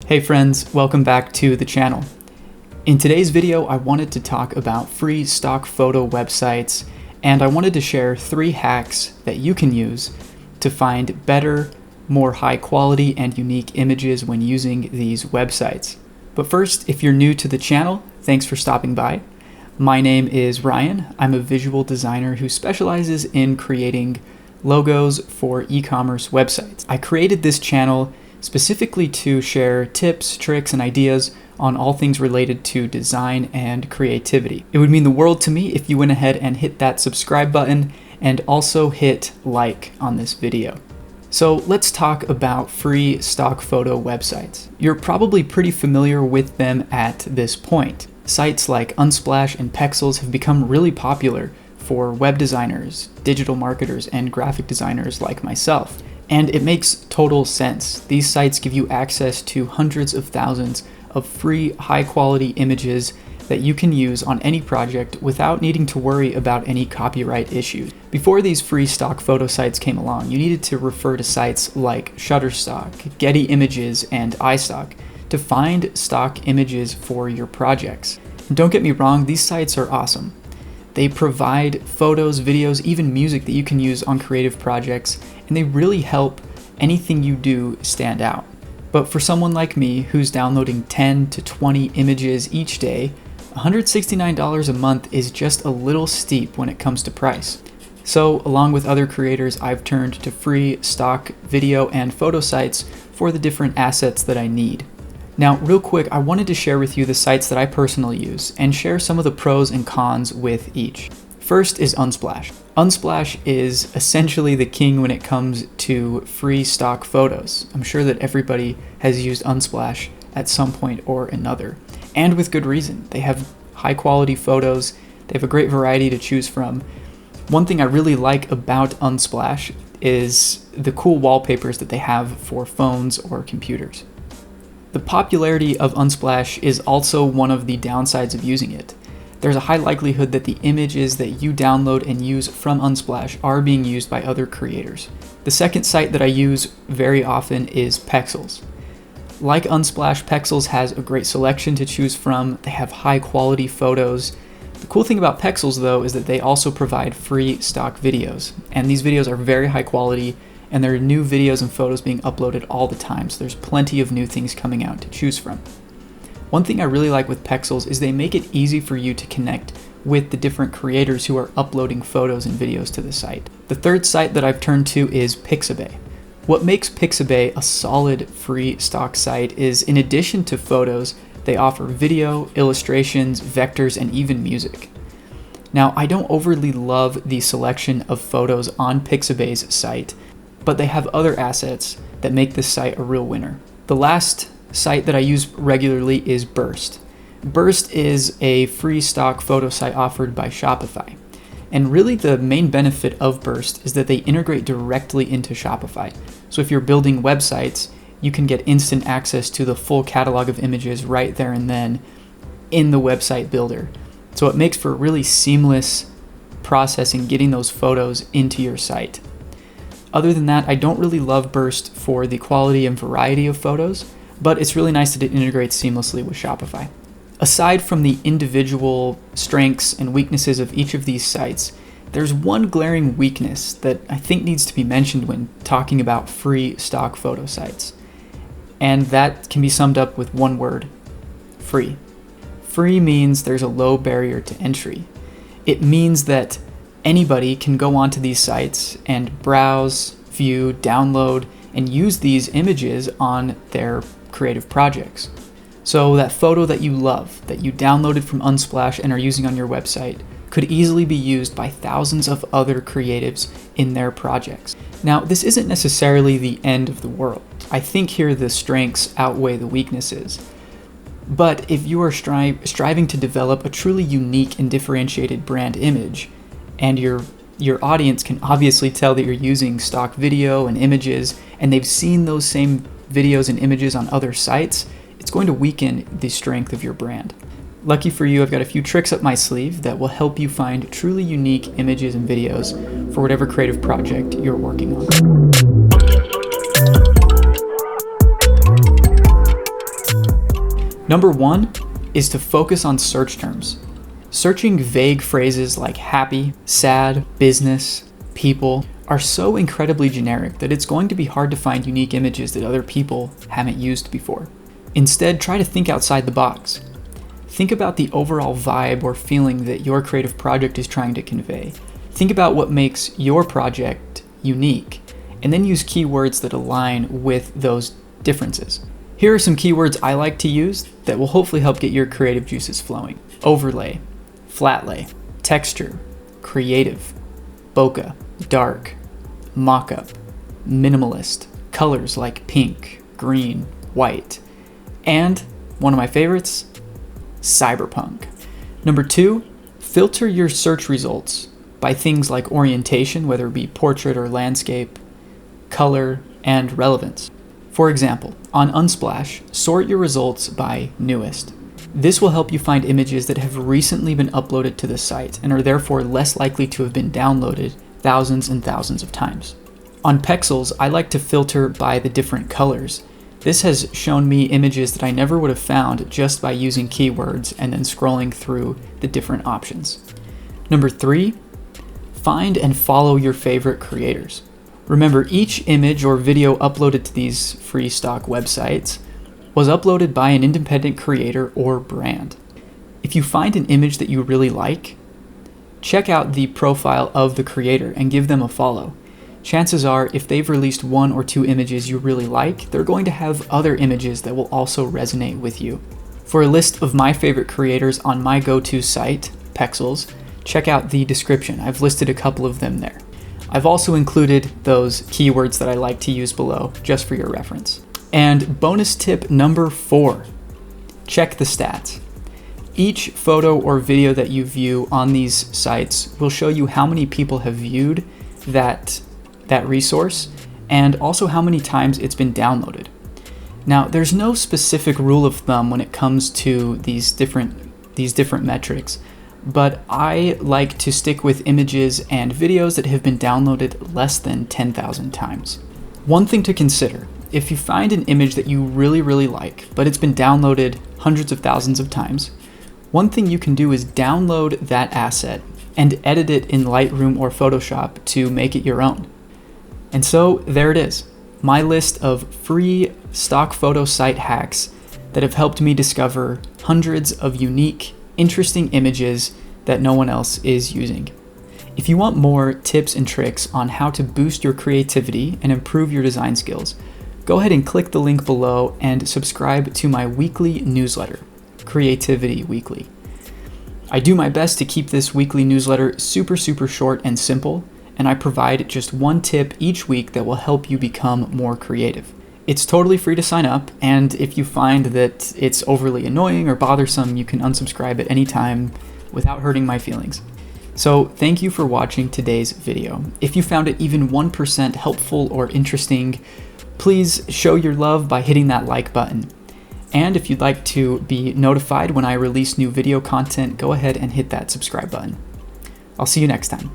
Hey friends, welcome back to the channel. In today's video, I wanted to talk about free stock photo websites, and I wanted to share 3 hacks that you can use to find better, more high quality and unique images when using these websites. But first, if you're new to the channel, thanks for stopping by. My name is Ryan. I'm a visual designer who specializes in creating logos for e-commerce websites. I created this channel specifically to share tips, tricks, and ideas on all things related to design and creativity. It would mean the world to me if you went ahead and hit that subscribe button and also hit like on this video. So let's talk about free stock photo websites. You're probably pretty familiar with them at this point. Sites like Unsplash and Pexels have become really popular for web designers, digital marketers, and graphic designers like myself. And it makes total sense. These sites give you access to hundreds of thousands of free, high-quality images that you can use on any project without needing to worry about any copyright issues. Before these free stock photo sites came along, you needed to refer to sites like Shutterstock, Getty Images, and iStock to find stock images for your projects. And don't get me wrong, these sites are awesome. They provide photos, videos, even music that you can use on creative projects, and they really help anything you do stand out. But for someone like me who's downloading 10 to 20 images each day, $169 a month is just a little steep when it comes to price. So, along with other creators, I've turned to free stock video and photo sites for the different assets that I need. Now, real quick, I wanted to share with you the sites that I personally use and share some of the pros and cons with each. First is Unsplash. Unsplash is essentially the king when it comes to free stock photos. I'm sure that everybody has used Unsplash at some point or another, and with good reason. They have high quality photos, they have a great variety to choose from. One thing I really like about Unsplash is the cool wallpapers that they have for phones or computers. The popularity of Unsplash is also one of the downsides of using it. There's a high likelihood that the images that you download and use from Unsplash are being used by other creators. The second site that I use very often is Pexels. Like Unsplash, Pexels has a great selection to choose from. They have high quality photos. The cool thing about Pexels though is that they also provide free stock videos, and these videos are very high quality, and there are new videos and photos being uploaded all the time, so there's plenty of new things coming out to choose from. One thing I really like with Pexels is they make it easy for you to connect with the different creators who are uploading photos and videos to the site. The third site that I've turned to is Pixabay. What makes Pixabay a solid free stock site is, in addition to photos, they offer video, illustrations, vectors, and even music. Now, I don't overly love the selection of photos on Pixabay's site, but they have other assets that make this site a real winner. The last site that I use regularly is Burst. Burst is a free stock photo site offered by Shopify. And really the main benefit of Burst is that they integrate directly into Shopify. So if you're building websites, you can get instant access to the full catalog of images right there and then in the website builder. So it makes for a really seamless process in getting those photos into your site. Other than that, I don't really love Burst for the quality and variety of photos, but it's really nice that it integrates seamlessly with Shopify. Aside from the individual strengths and weaknesses of each of these sites, there's one glaring weakness that I think needs to be mentioned when talking about free stock photo sites. And that can be summed up with one word: free. Free means there's a low barrier to entry. It means that anybody can go onto these sites and browse, view, download, and use these images on their creative projects. So that photo that you love, that you downloaded from Unsplash and are using on your website, could easily be used by thousands of other creatives in their projects. Now, this isn't necessarily the end of the world. I think here the strengths outweigh the weaknesses. But if you are striving to develop a truly unique and differentiated brand image, and your audience can obviously tell that you're using stock video and images, and they've seen those same videos and images on other sites, it's going to weaken the strength of your brand. Lucky for you, I've got a few tricks up my sleeve that will help you find truly unique images and videos for whatever creative project you're working on. Number 1 is to focus on search terms. Searching vague phrases like happy, sad, business, people are so incredibly generic that it's going to be hard to find unique images that other people haven't used before. Instead, try to think outside the box. Think about the overall vibe or feeling that your creative project is trying to convey. Think about what makes your project unique, and then use keywords that align with those differences. Here are some keywords I like to use that will hopefully help get your creative juices flowing. Overlay, flatlay, texture, creative, bokeh, dark, mockup, minimalist, colors like pink, green, white, and one of my favorites, cyberpunk. Number 2, filter your search results by things like orientation, whether it be portrait or landscape, color, and relevance. For example, on Unsplash, sort your results by newest. This will help you find images that have recently been uploaded to the site and are therefore less likely to have been downloaded thousands and thousands of times. On Pexels, I like to filter by the different colors. This has shown me images that I never would have found just by using keywords and then scrolling through the different options. Number 3, find and follow your favorite creators. Remember, each image or video uploaded to these free stock websites was uploaded by an independent creator or brand. If you find an image that you really like, check out the profile of the creator and give them a follow. Chances are, if they've released 1 or 2 images you really like, they're going to have other images that will also resonate with you. For a list of my favorite creators on my go-to site, Pexels, check out the description. I've listed a couple of them there. I've also included those keywords that I like to use below, just for your reference. And bonus tip number 4, check the stats. Each photo or video that you view on these sites will show you how many people have viewed that resource and also how many times it's been downloaded. Now, there's no specific rule of thumb when it comes to these different metrics, but I like to stick with images and videos that have been downloaded less than 10,000 times. One thing to consider, if you find an image that you really like, but it's been downloaded hundreds of thousands of times, one thing you can do is download that asset and edit it in Lightroom or Photoshop to make it your own. And so there it is, my list of free stock photo site hacks that have helped me discover hundreds of unique, interesting images that no one else is using. If you want more tips and tricks on how to boost your creativity and improve your design skills, go ahead and click the link below and subscribe to my weekly newsletter, Creativity Weekly. I do my best to keep this weekly newsletter super short and simple, and I provide just 1 tip each week that will help you become more creative. It's totally free to sign up, and if you find that it's overly annoying or bothersome, you can unsubscribe at any time without hurting my feelings. So thank you for watching today's video. If you found it even 1% helpful or interesting, please show your love by hitting that like button. And if you'd like to be notified when I release new video content, go ahead and hit that subscribe button. I'll see you next time.